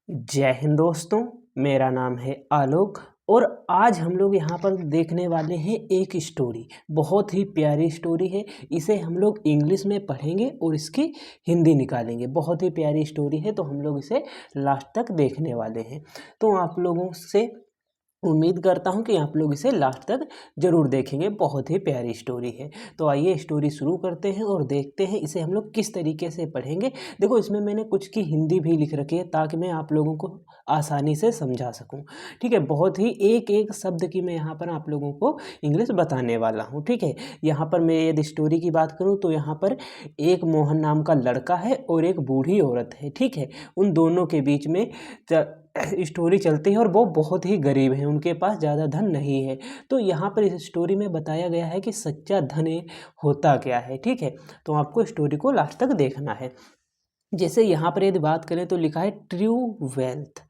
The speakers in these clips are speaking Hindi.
जय हिंद दोस्तों। मेरा नाम है आलोक और आज हम लोग यहाँ पर देखने वाले हैं एक स्टोरी। बहुत ही प्यारी स्टोरी है। इसे हम लोग इंग्लिश में पढ़ेंगे और इसकी हिंदी निकालेंगे। बहुत ही प्यारी स्टोरी है, तो हम लोग इसे लास्ट तक देखने वाले हैं। तो आप लोगों से उम्मीद करता हूँ कि आप लोग इसे लास्ट तक ज़रूर देखेंगे। बहुत ही प्यारी स्टोरी है। तो आइए स्टोरी शुरू करते हैं और देखते हैं इसे हम लोग किस तरीके से पढ़ेंगे। देखो, इसमें मैंने कुछ की हिंदी भी लिख रखी है ताकि मैं आप लोगों को आसानी से समझा सकूं। ठीक है, बहुत ही एक एक शब्द की मैं यहाँ पर आप लोगों को इंग्लिश बताने वाला हूँ। ठीक है, यहाँ पर मैं यदि स्टोरी की बात करूँ तो यहाँ पर एक मोहन नाम का लड़का है और एक बूढ़ी औरत है। ठीक है, उन दोनों के बीच में स्टोरी चलती है और वो बहुत ही गरीब हैं, उनके पास ज़्यादा धन नहीं है। तो यहाँ पर इस स्टोरी में बताया गया है कि सच्चा धन होता क्या है। ठीक है, तो आपको स्टोरी को लास्ट तक देखना है। जैसे यहाँ पर यदि बात करें तो लिखा है ट्रू वेल्थ।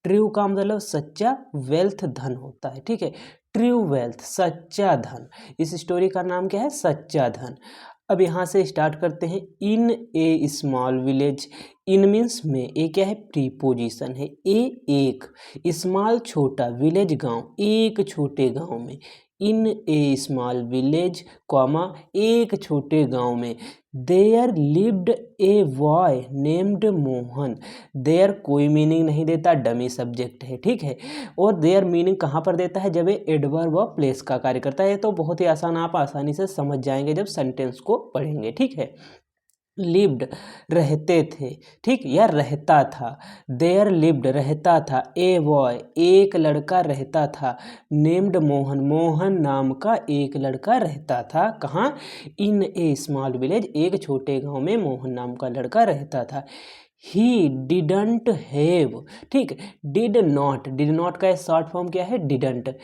ट्रू का मतलब सच्चा, वेल्थ धन होता है। ठीक है, ट्रू वेल्थ सच्चा धन। इस स्टोरी का नाम क्या है? सच्चा धन। अब यहाँ से स्टार्ट करते हैं। इन a small village. In means में, ए क्या है? प्रीपोजिशन है। ए एक, स्मॉल छोटा, विलेज गांव, एक छोटे गांव में। In a small village comma एक छोटे गांव में there lived a boy named Mohan. There कोई मीनिंग नहीं देता, डमी सब्जेक्ट है। ठीक है, और देयर मीनिंग कहाँ पर देता है? जब ये एडवर्ब व प्लेस का कार्य करता है। तो बहुत ही आसान, आप आसानी से समझ जाएंगे जब सेंटेंस को पढ़ेंगे। ठीक है, लिव्ड रहते थे, ठीक, या रहता था। देयर लिव्ड रहता था, ए बॉय एक लड़का रहता था, नेम्ड मोहन मोहन नाम का एक लड़का रहता था। कहाँ? इन ए स्मॉल विलेज एक छोटे गांव में मोहन नाम का लड़का रहता था। ही डिडंट हैव, ठीक, डिड नॉट का शॉर्ट फॉर्म क्या है? डिडंट।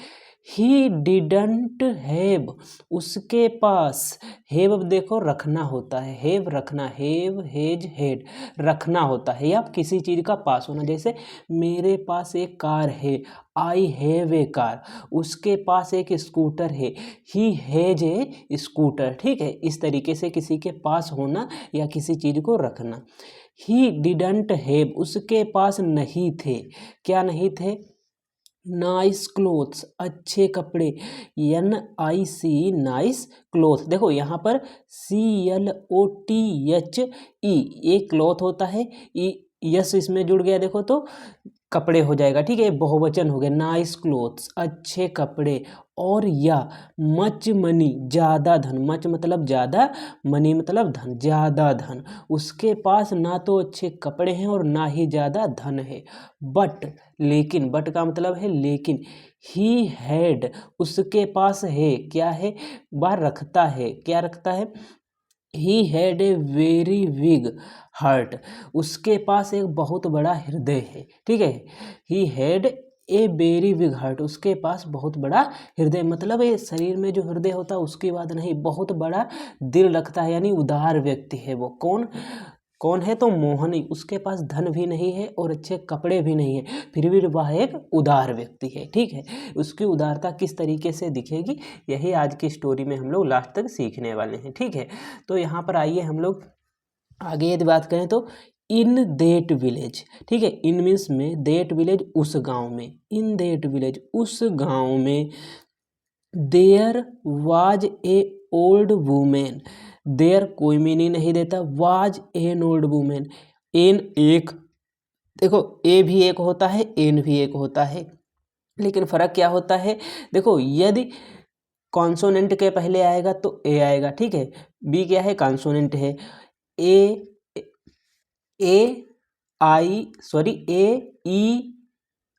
ही डिडंट हैव, उसके पास, हैव अब देखो रखना होता है, हैव रखना, हैव हैज हैड रखना होता है, या किसी चीज़ का पास होना। जैसे मेरे पास एक कार है, आई हैव ए कार। उसके पास एक स्कूटर है, ही हैज ए स्कूटर। ठीक है, इस तरीके से किसी के पास होना या किसी चीज़ को रखना। ही डिडंट हैव, उसके पास नहीं थे। क्या नहीं थे? नाइस क्लोथ्स, अच्छे कपड़े। NIC nice cloth. देखो यहाँ पर CLOTHE, ये क्लॉथ होता है, यस इसमें जुड़ गया देखो तो कपड़े हो जाएगा। ठीक है, बहुवचन हो गया। नाइस क्लोथ्स अच्छे कपड़े, और या मच मनी ज़्यादा धन। मच मतलब ज़्यादा, मनी मतलब धन, ज़्यादा धन। उसके पास ना तो अच्छे कपड़े हैं और ना ही ज़्यादा धन है। बट, लेकिन, बट का मतलब है लेकिन। ही हैड, उसके पास है, क्या है? बाहर रखता है, क्या रखता है? He had a very big heart, उसके पास एक बहुत बड़ा हृदय है। ठीक है, he had a very big heart, उसके पास बहुत बड़ा हृदय, मतलब ये शरीर में जो हृदय होता है उसकी बात नहीं, बहुत बड़ा दिल रखता है, यानी उदार व्यक्ति है वो। कौन कौन है? तो मोहन ही। उसके पास धन भी नहीं है और अच्छे कपड़े भी नहीं है, फिर भी वह एक उदार व्यक्ति है। ठीक है, उसकी उदारता किस तरीके से दिखेगी, यही आज की स्टोरी में हम लोग लास्ट तक सीखने वाले हैं। ठीक है, तो यहाँ पर आइए हम लोग आगे यदि बात करें तो इन देट विलेज। ठीक है, इन मीन्स में, देट विलेज उस गांव में, इन देट विलेज उस गांव में। There was a old woman. There कोई मीनिंग नहीं देता, was an old woman. An एक, देखो ए भी एक होता है, एन भी एक होता है, लेकिन फर्क क्या होता है? देखो, यदि कॉन्सोनेंट के पहले आएगा तो ए आएगा। ठीक है, बी क्या है? कॉन्सोनेंट है। A A I sorry A E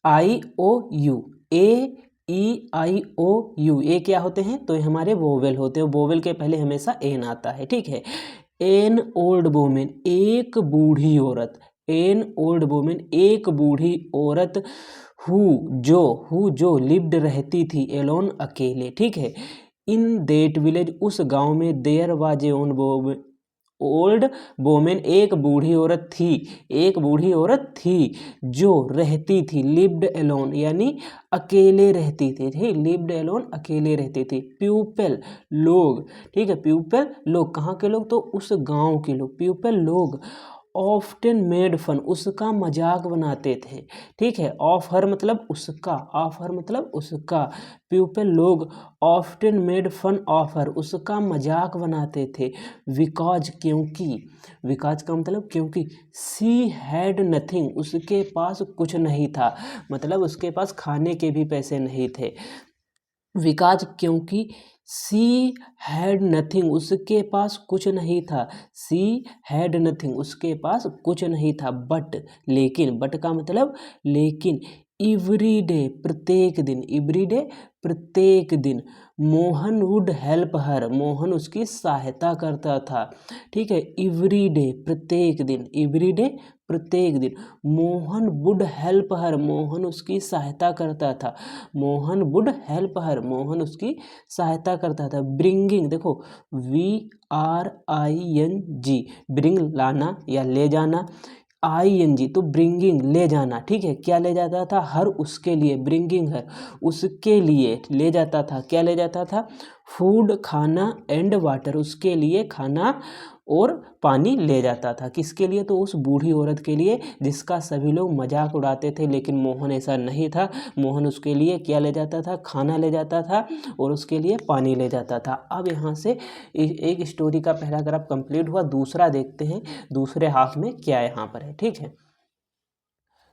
I O U, A E I O U, ये क्या होते हैं? तो ये हमारे वोवेल होते हैं। वोवेल के पहले हमेशा एन आता है। ठीक है, एन ओल्ड वुमेन, एक बूढ़ी औरत। एन ओल्ड वुमेन, एक बूढ़ी औरत। हु जो लिव्ड रहती थी, एलोन अकेले। ठीक है, इन देट विलेज उस गांव में। There was a old woman, एक बूढ़ी औरत थी, एक बूढ़ी औरत थी जो रहती थी, लिव्ड एलोन, यानी अकेले रहती थी। ठीक, लिव्ड एलोन, अकेले रहती थी। पीपल, लोग। ठीक है, पीपल लोग, कहाँ के लोग? तो उस गांव के लोग, पीपल लोग। ऑफ्टन मेड फन, उसका मजाक बनाते थे। ठीक है, ऑफ हर मतलब उसका, ऑफ हर मतलब उसका। पीपल लोग often made fun of her, उसका मजाक बनाते थे। बिकॉज क्योंकि, बिकॉज का मतलब क्योंकि, सी हैड नथिंग, उसके पास कुछ नहीं था, मतलब उसके पास खाने के भी पैसे नहीं थे। बिकॉज क्योंकि सी हैड नथिंग, उसके पास कुछ नहीं था। सी हैड नथिंग, उसके पास कुछ नहीं था। बट लेकिन, बट का मतलब लेकिन, एवरी डे प्रत्येक दिन, एवरी डे प्रत्येक दिन, Mohan would help her, Mohan उसकी सहायता करता था। ठीक है, एवरी डे प्रत्येक दिन, एवरी डे प्रत्येक दिन, Mohan would help her, Mohan उसकी सहायता करता था। Mohan would help her, Mohan उसकी सहायता करता था। ब्रिंगिंग, देखो VRING, ब्रिंग लाना या ले जाना, ING तो ब्रिंगिंग ले जाना। ठीक है, क्या ले जाता था, हर उसके लिए, ब्रिंगिंग हर उसके लिए ले जाता था। क्या ले जाता था, फूड खाना, एंड वाटर उसके लिए खाना और पानी ले जाता था। किसके लिए, तो उस बूढ़ी औरत के लिए जिसका सभी लोग मजाक उड़ाते थे। लेकिन मोहन ऐसा नहीं था, मोहन उसके लिए क्या ले जाता था, खाना ले जाता था और उसके लिए पानी ले जाता था। अब यहाँ से एक स्टोरी का पहला ग्राफ कंप्लीट हुआ, दूसरा देखते हैं दूसरे हाफ में क्या यहाँ पर है। ठीक है,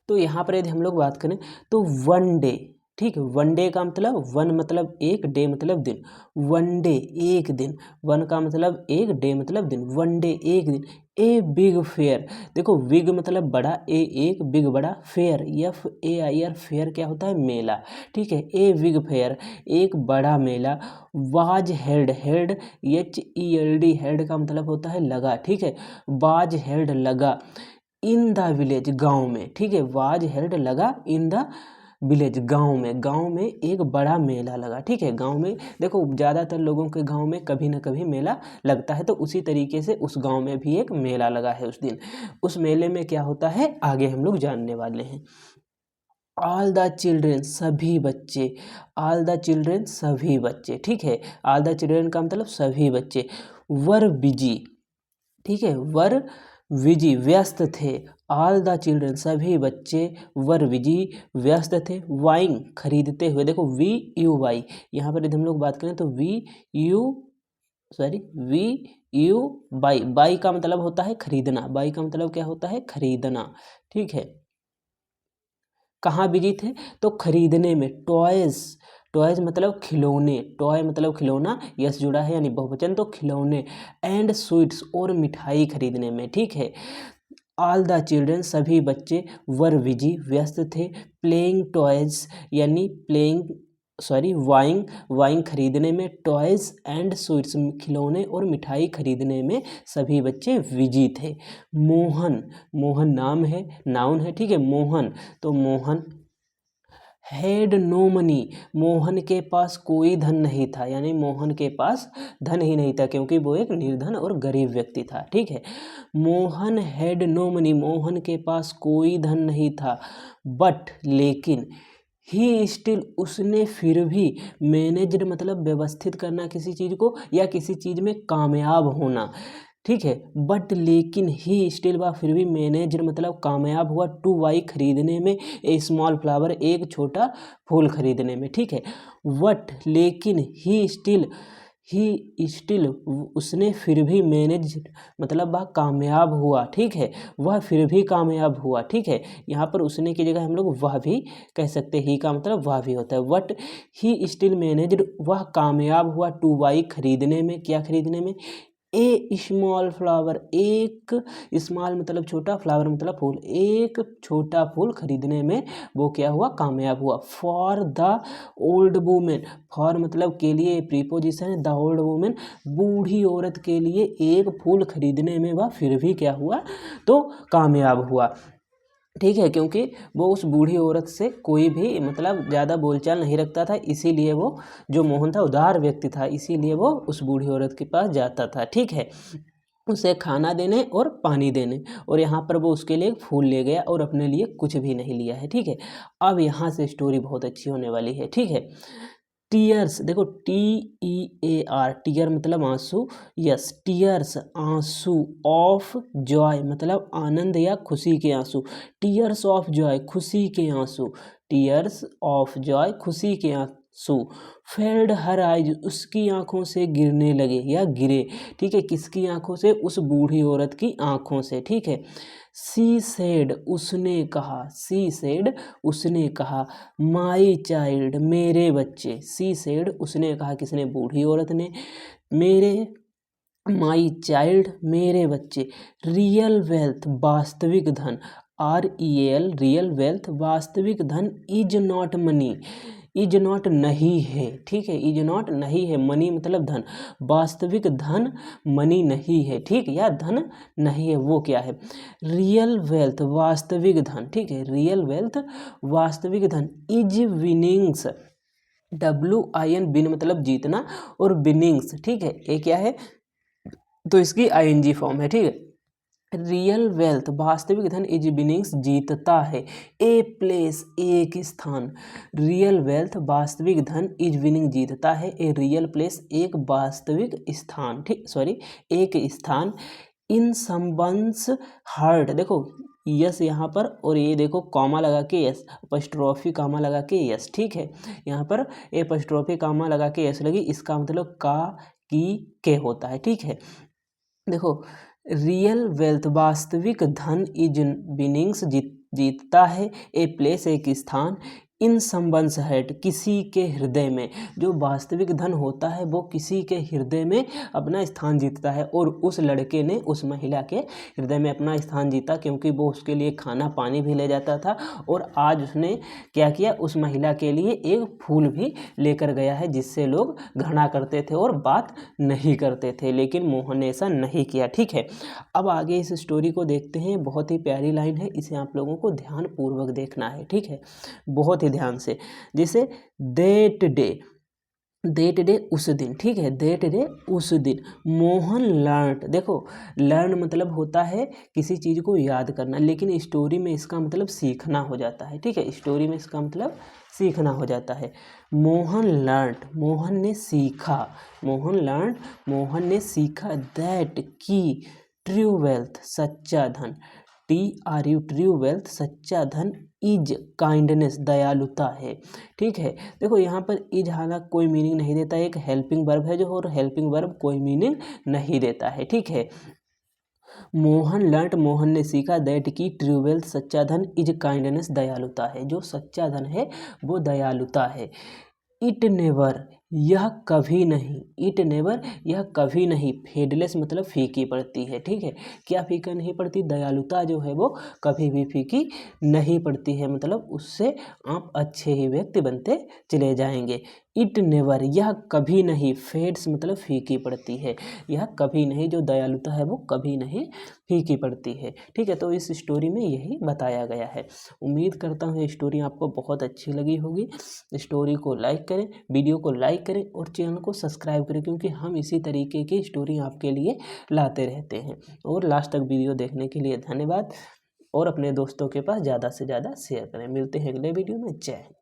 तो यहाँ पर यदि हम लोग बात करें तो वन डे, ठीक है, वन डे का मतलब, वन मतलब एक, डे मतलब दिन, वन डे एक दिन, वन का मतलब एक, डे मतलब दिन, वन डे एक दिन, ए बिग फेयर, देखो बिग मतलब बड़ा, ए एक, बिग बड़ा, फेयर FAIR, फेयर क्या होता है, मेला। ठीक है, ए बिग फेयर एक बड़ा मेला, was held, held HELD, held का मतलब होता है लगा। ठीक है, वाज हेल्ड लगा, इन द विलेज गांव में। ठीक है, वाज हेल्ड लगा इन द विलेज गांव में, गांव में एक बड़ा मेला लगा। ठीक है, गांव में देखो ज़्यादातर लोगों के गांव में कभी ना कभी मेला लगता है, तो उसी तरीके से उस गांव में भी एक मेला लगा है उस दिन। उस मेले में क्या होता है आगे हम लोग जानने वाले हैं। ऑल द चिल्ड्रेन, सभी बच्चे, ऑल द चिल्ड्रेन सभी बच्चे। ठीक है, ऑल द चिल्ड्रेन का मतलब सभी बच्चे, वर बिजी, ठीक है, वर विजी व्यस्त थे। ऑल द चिल्ड्रन सभी बच्चे, वर विजी व्यस्त थे, वाइंग खरीदते हुए, देखो VUY, यहाँ पर यदि हम लोग बात करें तो VUY, बाई का मतलब होता है खरीदना, बाई का मतलब क्या होता है, खरीदना। ठीक है, कहाँ बिजी थे, तो खरीदने में, टॉयज, टॉयज मतलब खिलौने, टॉय मतलब खिलौना, यस जुड़ा है यानी बहुवचन, तो खिलौने, एंड स्वीट्स और मिठाई खरीदने में। ठीक है, ऑल द चिल्ड्रन सभी बच्चे, वर बिजी व्यस्त थे, प्लेइंग टॉयज यानी वाइंग, वाइंग खरीदने में, टॉयज एंड स्वीट्स खिलौने और मिठाई खरीदने में सभी बच्चे बिजी थे। मोहन, मोहन नाम है, नाउन है। ठीक है, मोहन, तो Mohan had no money, Mohan के पास कोई धन नहीं था, यानी मोहन के पास धन ही नहीं था क्योंकि वो एक निर्धन और गरीब व्यक्ति था। ठीक है, Mohan had no money, Mohan के पास कोई धन नहीं था, बट लेकिन, ही स्टिल उसने फिर भी, मैनेज्ड मतलब व्यवस्थित करना किसी चीज़ को या किसी चीज़ में कामयाब होना। ठीक है, बट लेकिन ही स्टिल, वह फिर भी, मैनेजर मतलब कामयाब हुआ, टू बाई खरीदने में, ए स्मॉल फ्लावर एक छोटा फूल खरीदने में। ठीक है, वट लेकिन, ही स्टिल उसने फिर भी, मैनेज मतलब वह कामयाब हुआ। ठीक है, वह फिर भी कामयाब हुआ। ठीक है, यहाँ पर उसने की जगह हम लोग वह भी कह सकते हैं, ही का मतलब वह भी होता है। वट ही स्टिल मैनेज्ड, वह कामयाब हुआ, टू बाई खरीदने में, क्या खरीदने में, ए स्मॉल फ्लावर एक, स्मॉल मतलब छोटा, फ्लावर मतलब फूल, एक छोटा फूल खरीदने में वो क्या हुआ, कामयाब हुआ। For the old women, for मतलब के लिए प्रीपोजिशन है, द ओल्ड वुमेन बूढ़ी औरत के लिए एक फूल खरीदने में वह फिर भी क्या हुआ, तो कामयाब हुआ। ठीक है, क्योंकि वो उस बूढ़ी औरत से कोई भी मतलब ज़्यादा बोलचाल नहीं रखता था, इसीलिए वो, जो मोहन था उदार व्यक्ति था, इसीलिए वो उस बूढ़ी औरत के पास जाता था। ठीक है, उसे खाना देने और पानी देने, और यहाँ पर वो उसके लिए एक फूल ले गया और अपने लिए कुछ भी नहीं लिया है। ठीक है, अब यहाँ से स्टोरी बहुत अच्छी होने वाली है। ठीक है, टीयर्स, देखो TEAR, टीयर मतलब आंसू, यस टीयर्स आंसू, ऑफ जॉय मतलब आनंद या खुशी के आंसू, टीयर्स ऑफ जॉय खुशी के आंसू, टीयर्स ऑफ जॉय खुशी के आंसू, फेल्ड हर आइज उसकी आंखों से गिरने लगे या गिरे, ठीक है, किसकी आंखों से, उस बूढ़ी औरत की आंखों से, ठीक है। सी सेड उसने कहा, सी सेड उसने कहा, माई चाइल्ड मेरे बच्चे, सी सेड उसने कहा, किसने, बूढ़ी औरत ने, मेरे, माई चाइल्ड मेरे बच्चे, रियल वेल्थ वास्तविक धन, REAL रियल वेल्थ वास्तविक धन, is not money, is not नहीं है, ठीक है, इज नॉट नहीं है, मनी मतलब धन, वास्तविक धन मनी नहीं है, ठीक, या धन नहीं है, वो क्या है, रियल वेल्थ वास्तविक धन, ठीक है, रियल वेल्थ वास्तविक धन, इज विनिंग्स, WIN विन मतलब जीतना, और विनिंग्स, ठीक है, ये क्या है, तो इसकी ING फॉर्म है, ठीक है। रियल वेल्थ वास्तविक धन, इज विनिंग्स जीतता है, ए प्लेस एक स्थान, रियल वेल्थ वास्तविक धन, इज विनिंग जीतता है, ए रियल प्लेस एक वास्तविक स्थान, ठीक, सॉरी एक स्थान, इन सम्बन्स हर्ट, देखो यस यहाँ पर, और ये देखो कॉमा लगा के यस, अपस्ट्रॉफी कॉमा लगा के यस, ठीक है, यहाँ पर अपस्ट्रॉफी कॉमा लगा के यस लगी, इसका मतलब का, की, के होता है, ठीक है। देखो रियल वेल्थ वास्तविक धन, इज विनिंग्स जीतता है, ए प्लेस एक स्थान, इन सम्बन्स हर्ट किसी के हृदय में, जो वास्तविक धन होता है वो किसी के हृदय में अपना स्थान जीतता है, और उस लड़के ने उस महिला के हृदय में अपना स्थान जीता, क्योंकि वो उसके लिए खाना पानी भी ले जाता था, और आज उसने क्या किया, उस महिला के लिए एक फूल भी लेकर गया है, जिससे लोग घृणा करते थे और बात नहीं करते थे, लेकिन मोहन ने ऐसा नहीं किया, ठीक है। अब आगे इस स्टोरी को देखते हैं, बहुत ही प्यारी लाइन है, इसे आप लोगों को ध्यानपूर्वक देखना है, ठीक है, बहुत ही ध्यान से, जैसे दैट डे उस दिन, ठीक है, दैट डे उस दिन, मोहन लर्न, देखो लर्न मतलब होता है किसी चीज़ को याद करना, लेकिन स्टोरी में इसका मतलब सीखना हो जाता है, ठीक है, स्टोरी में इसका मतलब सीखना हो जाता है। मोहन लर्न, मोहन ने सीखा, मोहन लर्न मोहन ने सीखा, दैट की, ट्रू वेल्थ सच्चा धन, TRU ट्रू वेल्थ सच्चा धन, इज काइंडनेस दयालुता है, ठीक है। देखो यहाँ पर इज हालांकि कोई मीनिंग नहीं देता, एक हेल्पिंग वर्ब है जो, और हेल्पिंग वर्ब कोई मीनिंग नहीं देता है, ठीक है। मोहन लर्न मोहन ने सीखा, दैट की ट्रू वेल्थ सच्चा धन, इज काइंडनेस दयालुता है, जो सच्चा धन है वो दयालुता है। इट नेवर यह कभी नहीं, इट नेवर यह कभी नहीं, फेडलेस मतलब फीकी पड़ती है, ठीक है, क्या फीका नहीं पड़ती, दयालुता जो है वो कभी भी फीकी नहीं पड़ती है, मतलब उससे आप अच्छे ही व्यक्ति बनते चले जाएंगे। इट नेवर यह कभी नहीं, फेड्स मतलब फीकी पड़ती है, यह कभी नहीं, जो दयालुता है वो कभी नहीं फीकी पड़ती है, ठीक है। तो इस स्टोरी में यही बताया गया है। उम्मीद करता हूँ ये स्टोरी आपको बहुत अच्छी लगी होगी। स्टोरी को लाइक करें, वीडियो को लाइक करें और चैनल को सब्सक्राइब करें, क्योंकि हम इसी तरीके की स्टोरी आपके लिए लाते रहते हैं। और लास्ट तक वीडियो देखने के लिए धन्यवाद, और अपने दोस्तों के पास ज़्यादा से ज़्यादा शेयर करें। मिलते हैं अगले वीडियो में। जय हिंद।